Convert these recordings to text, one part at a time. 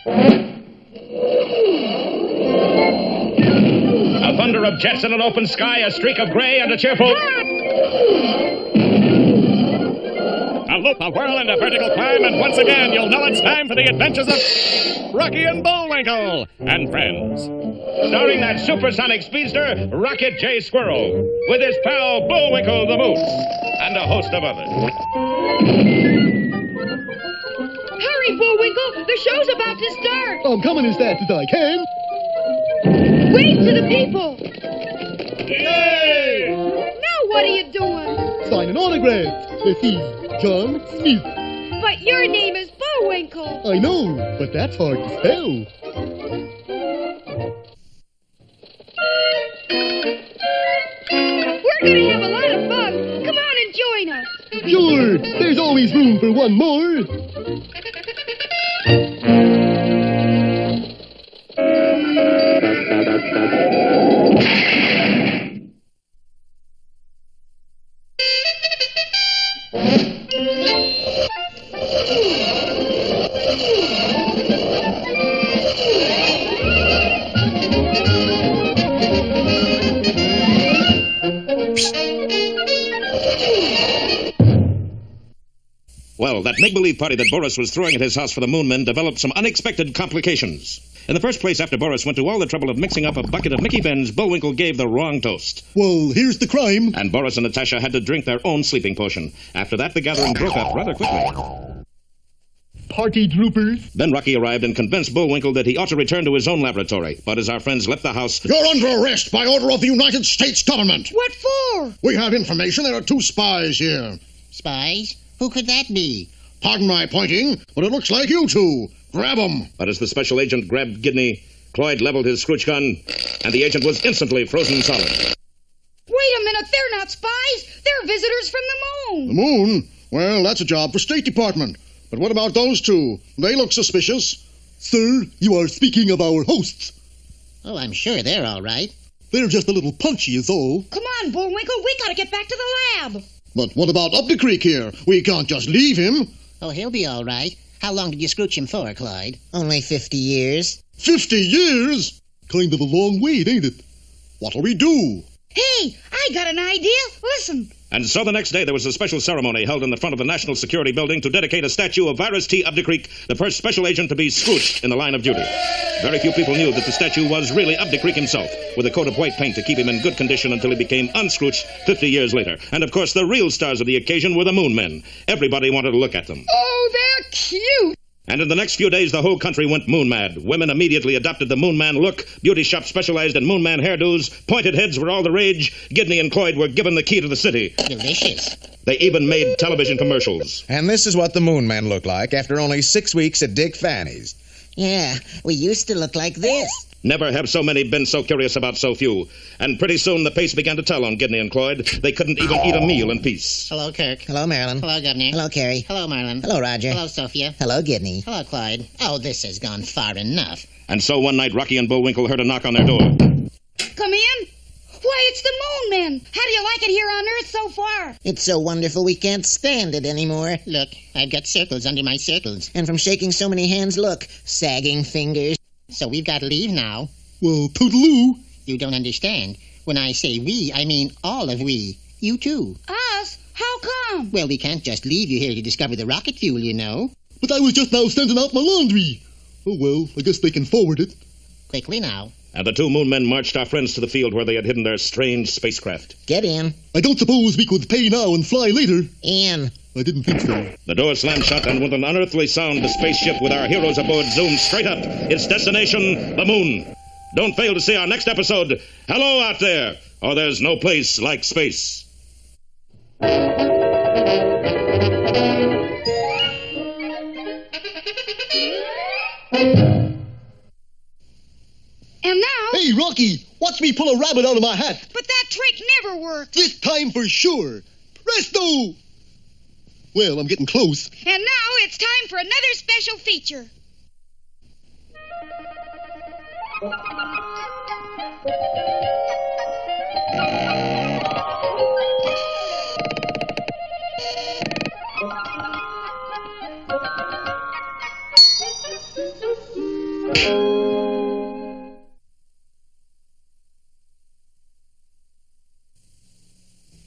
A thunder of jets in an open sky, a streak of gray, and a cheerful... A loop, a whirl, and a vertical climb, and once again you'll know it's time for the adventures of Rocky and Bullwinkle and friends. Starring that supersonic speedster, Rocket J. Squirrel, with his pal Bullwinkle the Moose, and a host of others. Hurry, Bullwinkle! The show's about to start! I'm coming as fast as I can. Wave to the people! Yay! Now what are you doing? Signing autographs. Let's see. John Smith. But your name is Bullwinkle. I know, but that's hard to spell. We're gonna have a lot of fun. Come on and join us. Sure, there's always room for one more. Well, that make-believe party that Boris was throwing at his house for the Moon Men developed some unexpected complications. In the first place, after Boris went to all the trouble of mixing up a bucket of Mickey Bens, Bullwinkle gave the wrong toast. Well, here's the crime. And Boris and Natasha had to drink their own sleeping potion. After that, the gathering broke up rather quickly. Party troopers. Then Rocky arrived and convinced Bullwinkle that he ought to return to his own laboratory. But as our friends left the house... You're under arrest by order of the United States government. What for? We have information there are 2 spies here. Spies? Who could that be? Pardon my pointing, but it looks like you 2. Grab 'em. But as the special agent grabbed Gidney, Cloyd leveled his scrooch gun, and the agent was instantly frozen solid. Wait a minute, they're not spies. They're visitors from the moon. The moon? Well, that's a job for State Department. But what about those 2? They look suspicious. Sir, you are speaking of our hosts. Oh, I'm sure they're all right. They're just a little punchy is all. Come on, Bullwinkle, we gotta get back to the lab. But what about up the creek here? We can't just leave him. Oh, he'll be all right. How long did you scrooch him for, Clyde? Only 50 years. 50 years? Kind of a long wait, ain't it? What'll we do? Hey, I got an idea. Listen. And so the next day there was a special ceremony held in the front of the National Security Building to dedicate a statue of Virus T. Updecreek, the first special agent to be scrooched in the line of duty. Very few people knew that the statue was really Updecreek himself, with a coat of white paint to keep him in good condition until he became unscrooched 50 years later. And of course the real stars of the occasion were the Moon Men. Everybody wanted to look at them. Oh, they're cute. And in the next few days, the whole country went moon mad. Women immediately adopted the Moon Man look. Beauty shops specialized in Moon Man hairdos. Pointed heads were all the rage. Gidney and Cloyd were given the key to the city. Delicious. They even made television commercials. And this is what the Moon Men look like after only 6 weeks at Dick Fanny's. Yeah, we used to look like this. Never have so many been so curious about so few. And pretty soon the pace began to tell on Gidney and Cloyd. They couldn't even eat a meal in peace. Hello, Kirk. Hello, Marilyn. Hello, Governor. Hello, Carrie. Hello, Marlin. Hello, Roger. Hello, Sophia. Hello, Gidney. Hello, Clyde. Oh, this has gone far enough. And so one night Rocky and Bullwinkle heard a knock on their door. Come in. Why, it's the Moon Men. How do you like it here on Earth so far? It's so wonderful we can't stand it anymore. Look, I've got circles under my circles. And from shaking so many hands, look, sagging fingers. So we've got to leave now. Well, toodaloo. You don't understand. When I say we, I mean all of we. You too. Us? How come? Well, we can't just leave you here to discover the rocket fuel, you know. But I was just now sending out my laundry. Oh, well, I guess they can forward it. Quickly now. And the 2 Moon Men marched our friends to the field where they had hidden their strange spacecraft. Get in. I don't suppose we could pay now and fly later. In. I didn't think so. The door slammed shut, and with an unearthly sound, the spaceship with our heroes aboard zoomed straight up. Its destination, the moon. Don't fail to see our next episode, Hello Out There, or There's No Place Like Space. And now... Hey, Rocky, watch me pull a rabbit out of my hat. But that trick never worked. This time for sure. Presto! Well, I'm getting close. And now it's time for another special feature.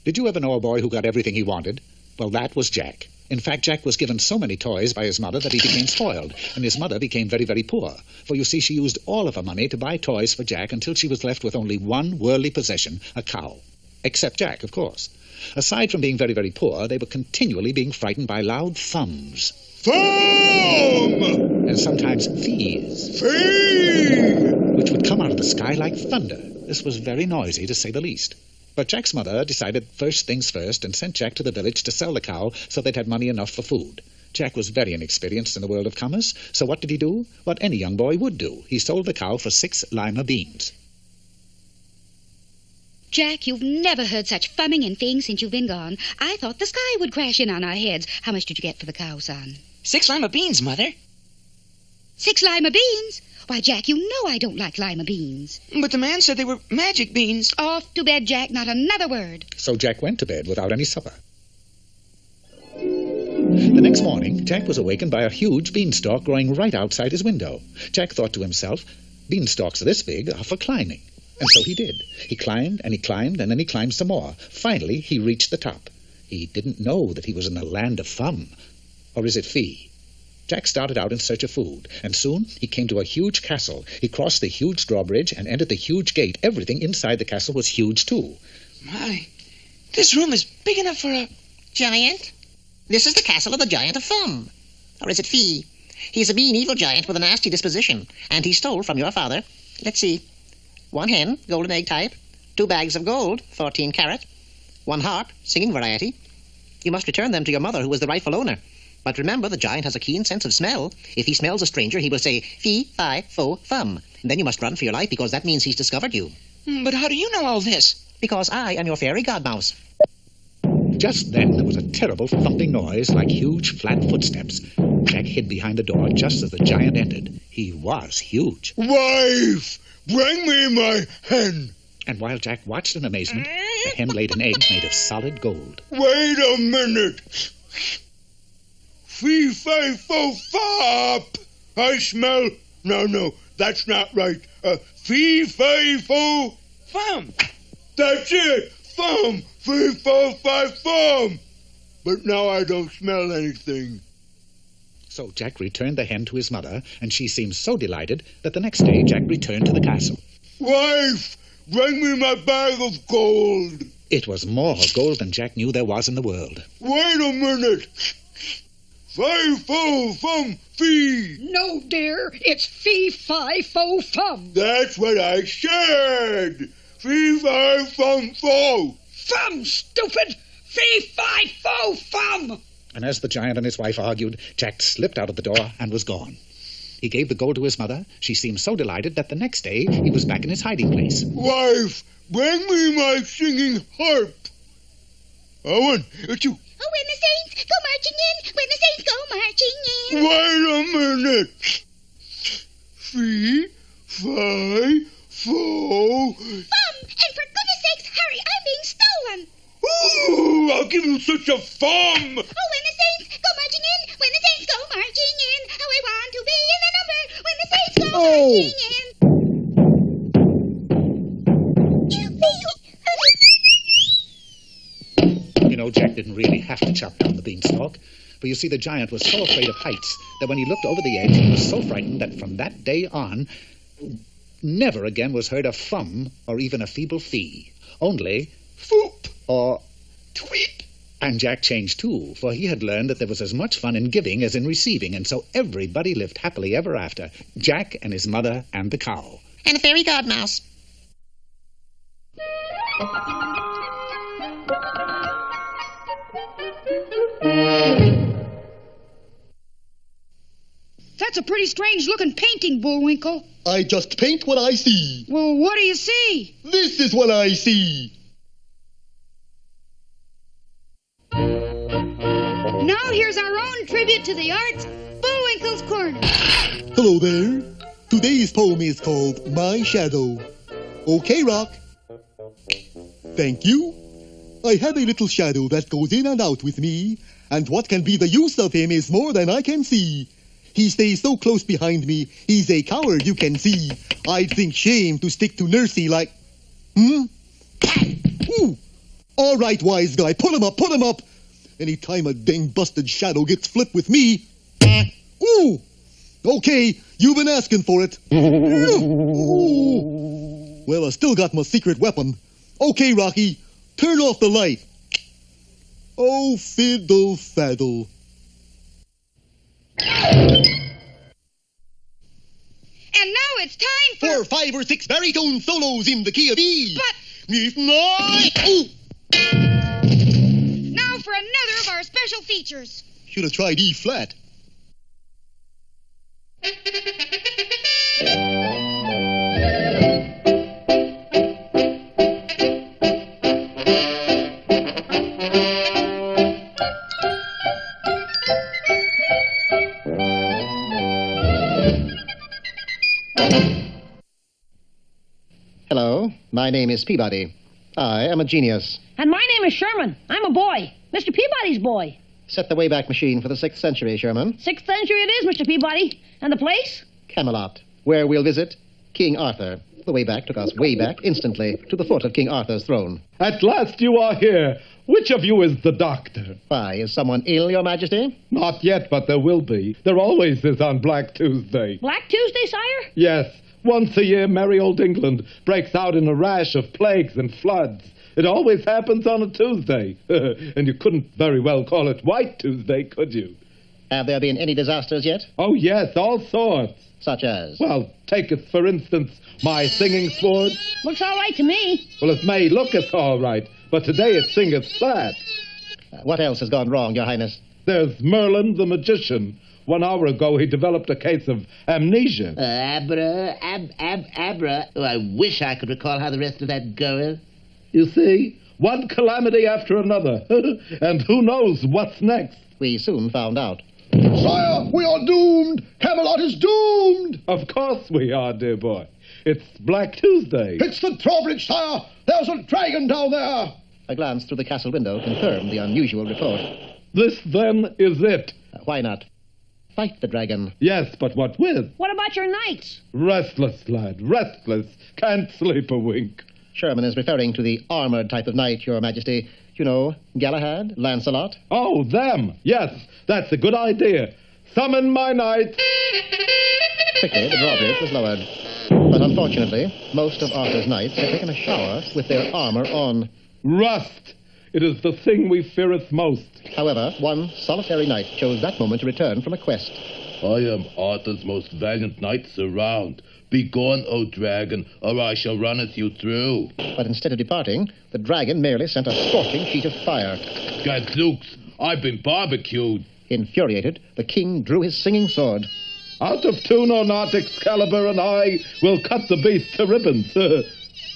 Did you ever know a boy who got everything he wanted? Well, that was Jack. In fact, Jack was given so many toys by his mother that he became spoiled, and his mother became very, very poor. For you see, she used all of her money to buy toys for Jack until she was left with only one worldly possession, a cow. Except Jack, of course. Aside from being very, very poor, they were continually being frightened by loud thums. Thumb! And sometimes fees. Fee! Which would come out of the sky like thunder. This was very noisy, to say the least. But Jack's mother decided first things first and sent Jack to the village to sell the cow so they'd have money enough for food. Jack was very inexperienced in the world of commerce, so what did he do? What any young boy would do. He sold the cow for 6 lima beans. Jack, you've never heard such thumbing and feeing since you've been gone. I thought the sky would crash in on our heads. How much did you get for the cow, son? 6 lima beans, Mother. 6 lima beans? Why, Jack, you know I don't like lima beans. But the man said they were magic beans. Off to bed, Jack, not another word. So Jack went to bed without any supper. The next morning, Jack was awakened by a huge beanstalk growing right outside his window. Jack thought to himself, beanstalks this big are for climbing. And so he did. He climbed, and then he climbed some more. Finally, he reached the top. He didn't know that he was in the land of thumb. Or is it fee? Jack started out in search of food, and soon he came to a huge castle. He crossed the huge drawbridge and entered the huge gate. Everything inside the castle was huge, too. My, this room is big enough for a... Giant? This is the castle of the Giant of Thumb. Or is it Fee? He's a mean, evil giant with a nasty disposition, and he stole from your father. Let's see. 1 hen, golden egg type. 2 bags of gold, 14 carat. 1 harp, singing variety. You must return them to your mother, who is the rightful owner. But remember, the giant has a keen sense of smell. If he smells a stranger, he will say, fee, fi, fo, thumb. And then you must run for your life, because that means he's discovered you. But how do you know all this? Because I am your fairy godmouse. Just then, there was a terrible thumping noise like huge, flat footsteps. Jack hid behind the door just as the giant entered. He was huge. Wife, bring me my hen. And while Jack watched in amazement, the hen laid an egg made of solid gold. Wait a minute. Fee, fi, fo, fop. I smell... No, that's not right. Fee, fi, fo... Thumb. That's it. Thumb. Fee, fo, fi, thumb. But now I don't smell anything. So Jack returned the hen to his mother, and she seemed so delighted that the next day Jack returned to the castle. Wife, bring me my bag of gold. It was more gold than Jack knew there was in the world. Wait a minute. Fi, fo, fum, fee. No, dear, it's fee-fi-fo-fum. That's what I said. Fee, fi, fum, fo. Fum, stupid! Fee-fi-fo-fum! And as the giant and his wife argued, Jack slipped out of the door and was gone. He gave the gold to his mother. She seemed so delighted that the next day he was back in his hiding place. Wife, bring me my singing harp. Owen, it's you. Oh, when the saints go marching in, when the saints go marching in. Wait a minute. Fee, fi, fo. Fum! And for goodness sakes, hurry, I'm being stolen. Ooh, I'll give you such a thumb. Oh, when the saints go marching in, when the saints go marching in, how I want to be in the number when the saints go marching in. You know, Jack didn't really have to chop down the beanstalk. For you see, the giant was so afraid of heights that when he looked over the edge, he was so frightened that from that day on, never again was heard a thumb or even a feeble fee. Only foop or tweep. And Jack changed too, for he had learned that there was as much fun in giving as in receiving, and so everybody lived happily ever after, Jack and his mother and the cow. And a fairy godmouse. That's a pretty strange-looking painting, Bullwinkle. I just paint what I see. Well, what do you see? This is what I see. Now here's our own tribute to the arts, Bullwinkle's Corner. Hello there. Today's poem is called My Shadow. Okay, Rock. Thank you. I have a little shadow that goes in and out with me, and what can be the use of him is more than I can see. He stays so close behind me, he's a coward, you can see. I'd think shame to stick to Nursey like... Ooh. All right, wise guy, put him up. Anytime a dang busted shadow gets flipped with me... Ooh. Okay, you've been asking for it. Ooh. Well, I still got my secret weapon. Okay, Rocky, turn off the light. Oh, fiddle faddle. And now it's time For 5 or 6 baritone solos in the key of E. But If not... Ooh. now for another of our special features. Should have tried E flat. Hello, my name is Peabody. I am a genius. And my name is Sherman. I'm a boy. Mr. Peabody's boy. Set the Wayback Machine for the 6th century, Sherman. 6th century it is, Mr. Peabody. And the place? Camelot, where we'll visit King Arthur. The Wayback took us way back instantly to the foot of King Arthur's throne. At last you are here. Which of you is the doctor? Why, is someone ill, Your Majesty? Not yet, but there will be. There always is on Black Tuesday. Black Tuesday, sire? Yes. Once a year, merry old England breaks out in a rash of plagues and floods. It always happens on a Tuesday. And you couldn't very well call it White Tuesday, could you? Have there been any disasters yet? Oh, yes, all sorts. Such as? Well, take it, for instance, my singing sword. Looks all right to me. Well, it may look as all right, but today it singeth flat. What else has gone wrong, Your Highness? There's Merlin the magician. 1 hour ago, he developed a case of amnesia. Abra. Oh, I wish I could recall how the rest of that goes. You see, one calamity after another. And who knows what's next? We soon found out. Sire, we are doomed! Camelot is doomed! Of course we are, dear boy. It's Black Tuesday. It's the drawbridge, sire! There's a dragon down there! A glance through the castle window confirmed the unusual report. This, then, is it. Why not? Fight the dragon. Yes, but what with? What about your knights? Restless, lad, restless. Can't sleep a wink. Sherman is referring to the armored type of knight, Your Majesty. You know, Galahad, Lancelot. Oh, them. Yes, that's a good idea. Summon my knights. Quickly, the drawbridge was lowered. But unfortunately, most of Arthur's knights had taken a shower with their armor on. Rust. It is the thing we feareth most. However, one solitary knight chose that moment to return from a quest. I am Arthur's most valiant knights around. Begone, O dragon, or I shall runneth you through. But instead of departing, the dragon merely sent a scorching sheet of fire. Gadzooks, I've been barbecued. Infuriated, the king drew his singing sword. Out of tune or not, Excalibur and I will cut the beast to ribbons.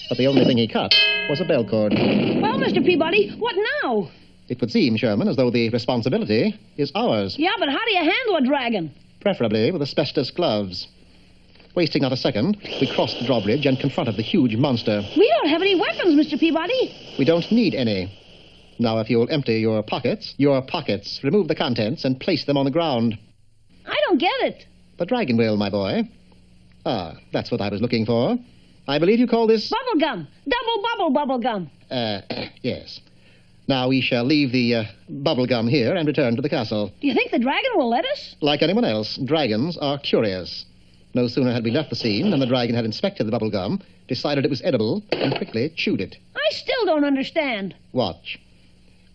But the only thing he cut was a bell cord. Well, Mr. Peabody, what now? It would seem, Sherman, as though the responsibility is ours. Yeah, but how do you handle a dragon? Preferably with asbestos gloves. Wasting not a second, we crossed the drawbridge and confronted the huge monster. We don't have any weapons, Mr. Peabody. We don't need any. Now, if you'll empty your pockets, remove the contents and place them on the ground. I don't get it. The dragon will, my boy. Ah, that's what I was looking for. I believe you call this... Bubble gum. Double bubble gum. Yes. Now we shall leave the bubble gum here and return to the castle. Do you think the dragon will let us? Like anyone else, dragons are curious. No sooner had we left the scene than the dragon had inspected the bubble gum, decided it was edible, and quickly chewed it. I still don't understand. Watch.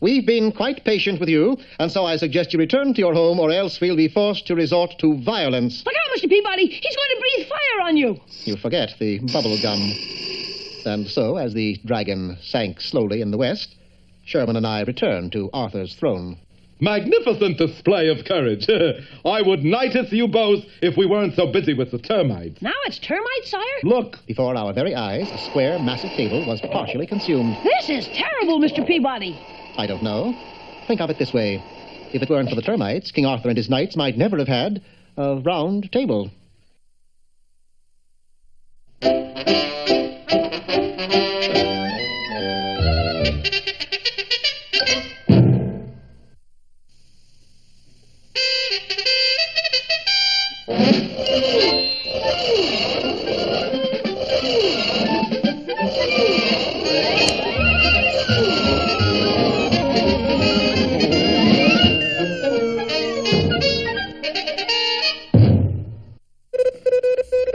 We've been quite patient with you, and so I suggest you return to your home, or else we'll be forced to resort to violence. Look out, Mr. Peabody. He's going to breathe fire on you. You forget the bubble gum. And so, as the dragon sank slowly in the west, Sherman and I returned to Arthur's throne. Magnificent display of courage. I would knight you both if we weren't so busy with the termites. Now it's termites, sire? Look. Before our very eyes, a square, massive table was partially consumed. This is terrible, Mr. Peabody. I don't know. Think of it this way. If it weren't for the termites, King Arthur and his knights might never have had a round table.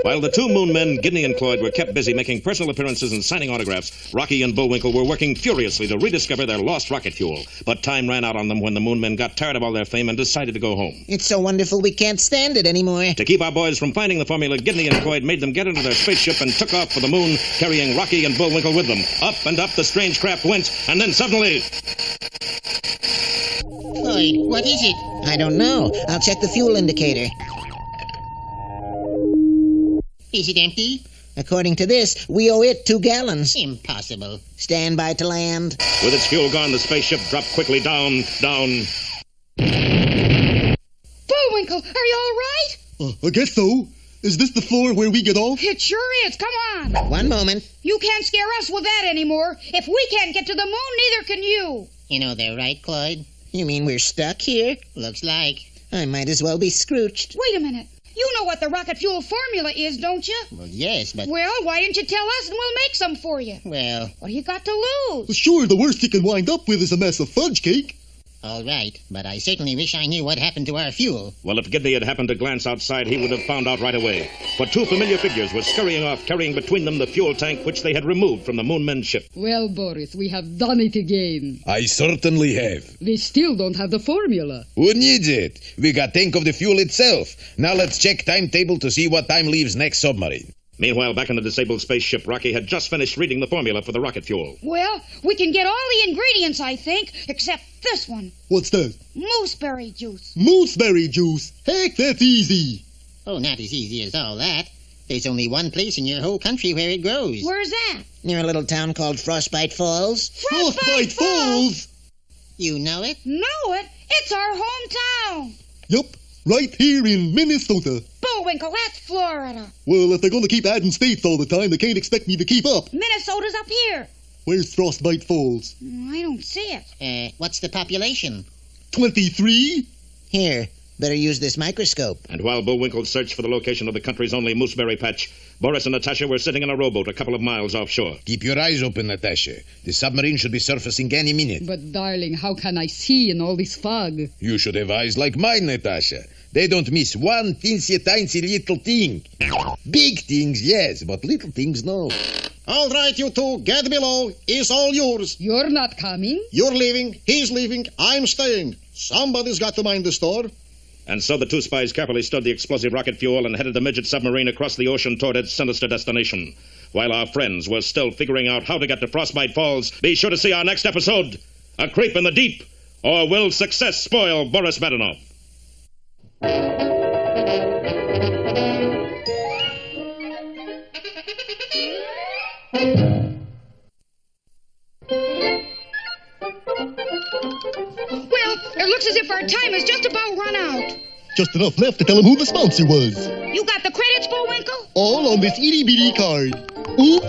While the two moon men, Gidney and Cloyd, were kept busy making personal appearances and signing autographs, Rocky and Bullwinkle were working furiously to rediscover their lost rocket fuel. But time ran out on them when the moon men got tired of all their fame and decided to go home. It's so wonderful we can't stand it anymore. To keep our boys from finding the formula, Gidney and Cloyd made them get into their spaceship and took off for the moon, carrying Rocky and Bullwinkle with them. Up and up the strange craft went, and then suddenly... Cloyd, what is it? I don't know. I'll check the fuel indicator. Is it empty? According to this, we owe it 2 gallons. Impossible. Stand by to land. With its fuel gone, the spaceship dropped quickly down. Bullwinkle, are you all right? I guess so. Is this the floor where we get off? It sure is. Come on. One moment. You can't scare us with that anymore. If we can't get to the moon, neither can you. You know they're right, Cloyd. You mean we're stuck here? Looks like. I might as well be Scrooched. Wait a minute. You know what the rocket fuel formula is, don't you? Well, yes, but... Well, why didn't you tell us and we'll make some for you? Well... What do you got to lose? Sure, the worst you can wind up with is a mess of fudge cake. All right, but I certainly wish I knew what happened to our fuel. Well, if Gidney had happened to glance outside, he would have found out right away. For 2 familiar figures were scurrying off, carrying between them the fuel tank which they had removed from the moon men's ship. Well, Boris, we have done it again. I certainly have. We still don't have the formula. Who needs it? We got tank of the fuel itself. Now let's check timetable to see what time leaves next submarine. Meanwhile, back in the disabled spaceship, Rocky had just finished reading the formula for the rocket fuel. Well, we can get all the ingredients, I think, except this one. What's that? Mooseberry juice. Mooseberry juice? Heck, that's easy. Oh, not as easy as all that. There's only one place in your whole country where it grows. Where's that? Near a little town called Frostbite Falls. Frostbite Falls? You know it? Know it? It's our hometown. Yup, right here in Minnesota. Bullwinkle, that's Florida. Well, if they're going to keep adding states all the time, they can't expect me to keep up. Minnesota's up here. Where's Frostbite Falls? I don't see it. What's the population? 23? Here, better use this microscope. And while Bullwinkle searched for the location of the country's only mooseberry patch, Boris and Natasha were sitting in a rowboat a couple of miles offshore. Keep your eyes open, Natasha. The submarine should be surfacing any minute. But, darling, how can I see in all this fog? You should have eyes like mine, Natasha. They don't miss one teensy-tiny little thing. Big things, yes, but little things, no. All right, you two, get below. It's all yours. You're not coming? You're leaving, he's leaving, I'm staying. Somebody's got to mind the store. And so the 2 spies carefully stowed the explosive rocket fuel and headed the midget submarine across the ocean toward its sinister destination. While our friends were still figuring out how to get to Frostbite Falls, be sure to see our next episode, A Creep in the Deep, or Will Success Spoil Boris Badenov? Well, it looks as if our time has just about run out. Just enough left to tell him who the sponsor was. You got the credits, Bullwinkle? All on this itty-bitty card. Oop.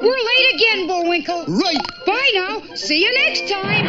We're late again, Bullwinkle. Right. Bye now. See you next time.